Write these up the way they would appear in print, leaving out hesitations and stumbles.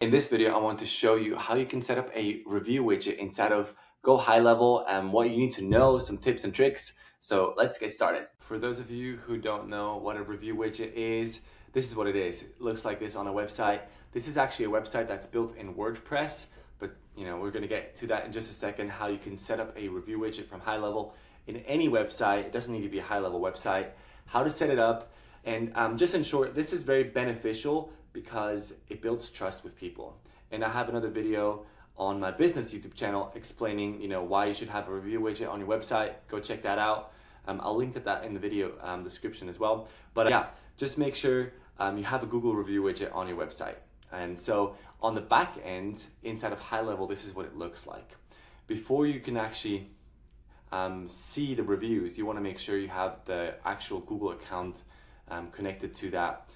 In this video, I want to show you how you can set up a review widget inside of GoHighLevel and what you need to know, some tips and tricks. So let's get started. For those of you who don't know what a review widget is, this is what it is. It looks like this on a website. This is actually a website that's built in WordPress, but we're gonna get to that in just a second, how you can set up a review widget from Highlevel in any website. It doesn't need to be a Highlevel website, how to set it up. And just in short, this is very beneficial because it builds trust with people. And I have another video on my business YouTube channel explaining, why you should have a review widget on your website. Go check that out. I'll link to that in the video description as well. But yeah, just make sure you have a Google review widget on your website. And so on the back end, inside of Highlevel, this is what it looks like. Before you can actually see the reviews, you want to make sure you have the actual Google account connected to that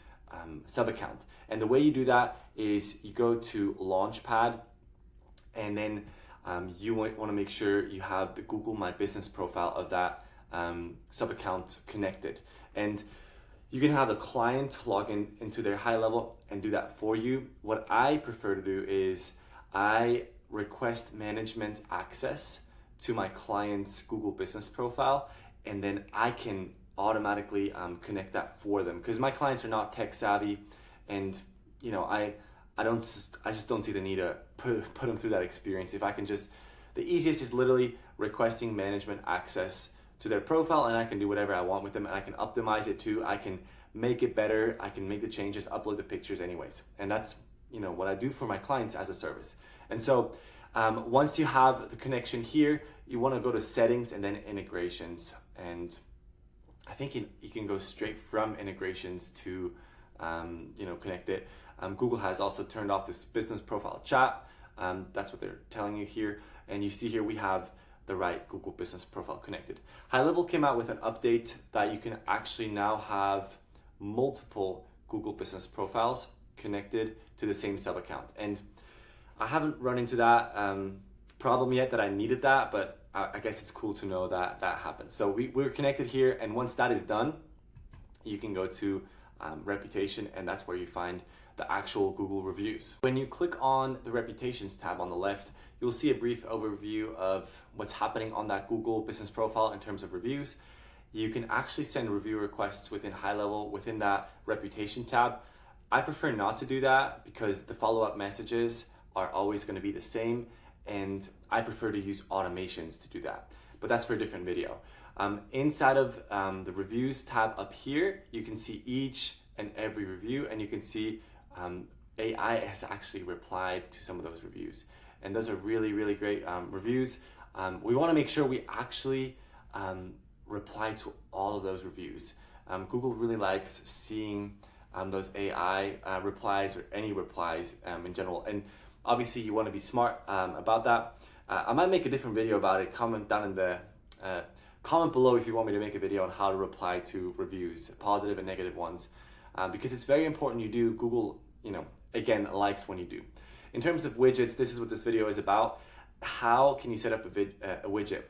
sub account. And the way you do that is you go to Launchpad, and then you want to make sure you have the Google My Business profile of that sub account connected. And you can have the client log into their Highlevel and do that for you. What I prefer to do is I request management access to my client's Google Business profile, and then I can automatically connect that for them, because my clients are not tech savvy, and I just don't see the need to put them through that experience. If I can just, the easiest is literally requesting management access to their profile, and I can do whatever I want with them, and I can optimize it too. I can make it better. I can make the changes, upload the pictures anyways. And that's what I do for my clients as a service. And so once you have the connection here, you want to go to settings and then integrations. And I think you can go straight from integrations to connect it. Google has also turned off this business profile chat. That's what they're telling you here. And you see here we have the right Google Business profile connected. Highlevel came out with an update that you can actually now have multiple Google Business profiles connected to the same sub account. And I haven't run into that problem yet that I needed that, but I guess it's cool to know that that happens. So we're connected here, and once that is done, you can go to reputation, and that's where you find the actual Google reviews. When you click on the reputations tab on the left, you'll see a brief overview of what's happening on that Google Business profile in terms of reviews. You can actually send review requests within Highlevel within that reputation tab. I prefer not to do that because the follow-up messages are always going to be the same, and I prefer to use automations to do that, but that's for a different video. Inside of the reviews tab up here, you can see each and every review, and you can see AI has actually replied to some of those reviews, and those are really, really great reviews. We want to make sure we actually reply to all of those reviews. Google really likes seeing those AI replies, or any replies in general, and obviously you want to be smart about that. I might make a different video about it. Comment down in the comment below if you want me to make a video on how to reply to reviews, positive and negative ones, because it's very important you do. Google, again, likes when you do. In terms of widgets, this is what this video is about. How can you set up a widget?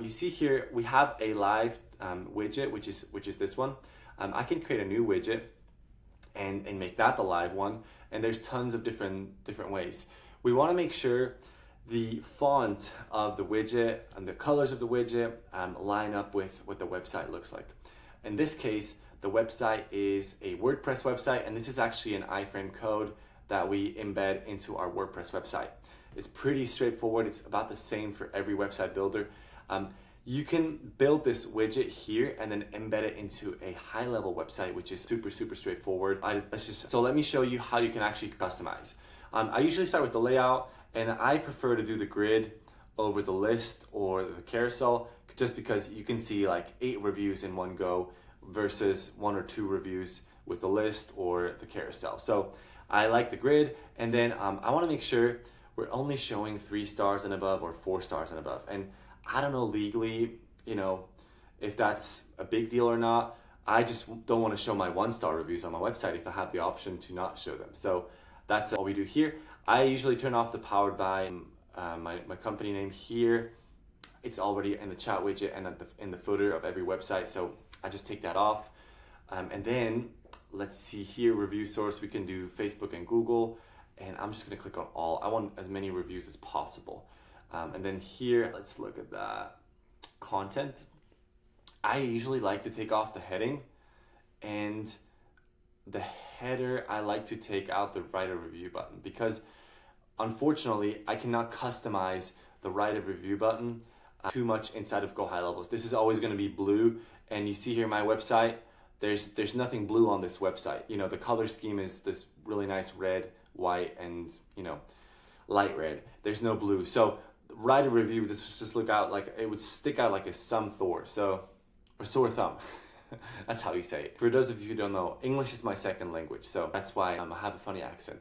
You see here we have a live widget, which is this one. I can create a new widget and make that the live one, and there's tons of different ways. We want to make sure the font of the widget and the colors of the widget line up with what the website looks like. In this case, the website is a WordPress website, and this is actually an iframe code that we embed into our WordPress website. It's pretty straightforward. It's about the same for every website builder. You can build this widget here and then embed it into a Highlevel website, which is super straightforward. So let me show you how you can actually customize. I usually start with the layout, and I prefer to do the grid over the list or the carousel, just because you can see like 8 reviews in one go versus 1 or 2 reviews with the list or the carousel. So I like the grid, and then I want to make sure we're only showing 3 stars and above or 4 stars and above. And I don't know legally, if that's a big deal or not. I just don't want to show my 1-star reviews on my website if I have the option to not show them. So that's what we do here. I usually turn off the powered by my company name here. It's already in the chat widget and in the footer of every website, so I just take that off. And then let's see here, review source, we can do Facebook and Google. and I'm just gonna click on all. I want as many reviews as possible. And then here, let's look at that content. I usually like to take off the heading, and the header, I like to take out the write a review button, because unfortunately I cannot customize the write a review button too much inside of GoHighLevel. This is always going to be blue, and you see here my website, there's nothing blue on this website. You know, the color scheme is this really nice red, white, and you know, light red. There's no blue. So write a review, this would just look out like, it would stick out like a sore thumb. That's how you say it. For those of you who don't know, English is my second language, so that's why I have a funny accent.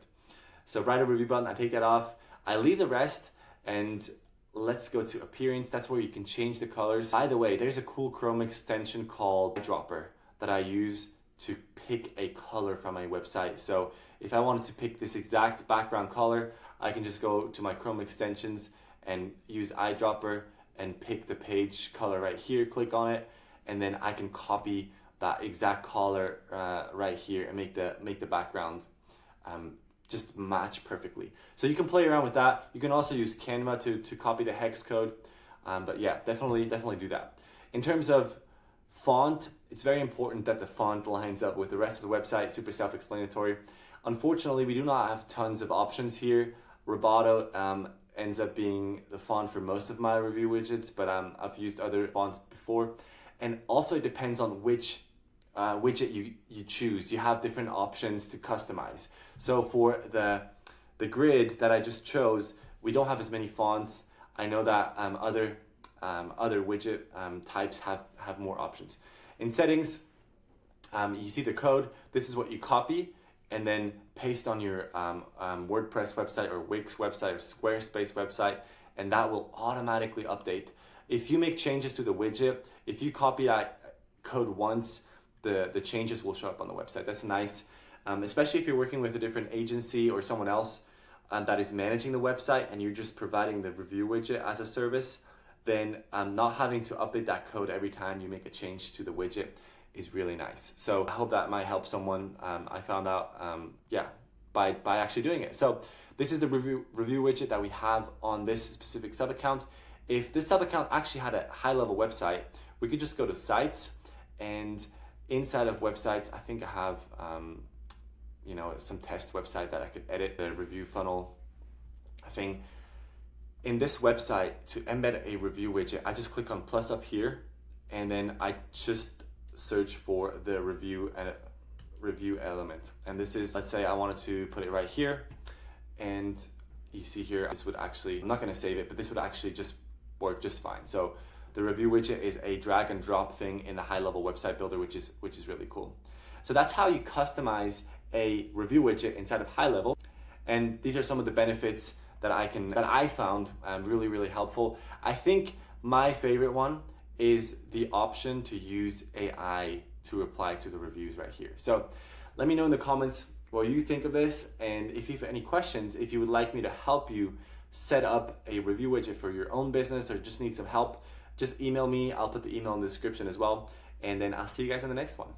So write a review button, I take that off, I leave the rest, and let's go to appearance. That's where you can change the colors. By the way, there's a cool Chrome extension called Eyedropper that I use to pick a color from my website. So if I wanted to pick this exact background color, I can just go to my Chrome extensions and use Eyedropper and pick the page color right here, click on it, and then I can copy that exact color right here and make the background just match perfectly. So you can play around with that. You can also use Canva to copy the hex code. But yeah, definitely do that. In terms of font, it's very important that the font lines up with the rest of the website, super self-explanatory. Unfortunately, we do not have tons of options here. Roboto ends up being the font for most of my review widgets, but I've used other fonts before. And also it depends on which widget you choose. You have different options to customize. So for the grid that I just chose, we don't have as many fonts. I know that other widget types have more options. In settings, you see the code. This is what you copy and then paste on your WordPress website or Wix website or Squarespace website, and that will automatically update. If you make changes to the widget, if you copy that code once, the changes will show up on the website. That's nice, especially if you're working with a different agency or someone else that is managing the website and you're just providing the review widget as a service, then not having to update that code every time you make a change to the widget is really nice. So I hope that might help someone. I found out, by actually doing it. So this is the review widget that we have on this specific sub account. If this sub account actually had a Highlevel website, we could just go to sites, and inside of websites, I think I have some test website that I could edit the review funnel thing. In this website, to embed a review widget, I just click on plus up here, and then I just search for the review element. And this is, let's say I wanted to put it right here, and you see here, this would actually, I'm not going to save it, but this would actually just work just fine. So the review widget is a drag and drop thing in the Highlevel website builder, which is really cool. So that's how you customize a review widget inside of Highlevel. And these are some of the benefits that I found really helpful. I think my favorite one is the option to use AI to reply to the reviews right here. So let me know in the comments what you think of this, and if you have any questions, if you would like me to help you set up a review widget for your own business or just need some help, just email me. I'll put the email in the description as well, and then I'll see you guys in the next one.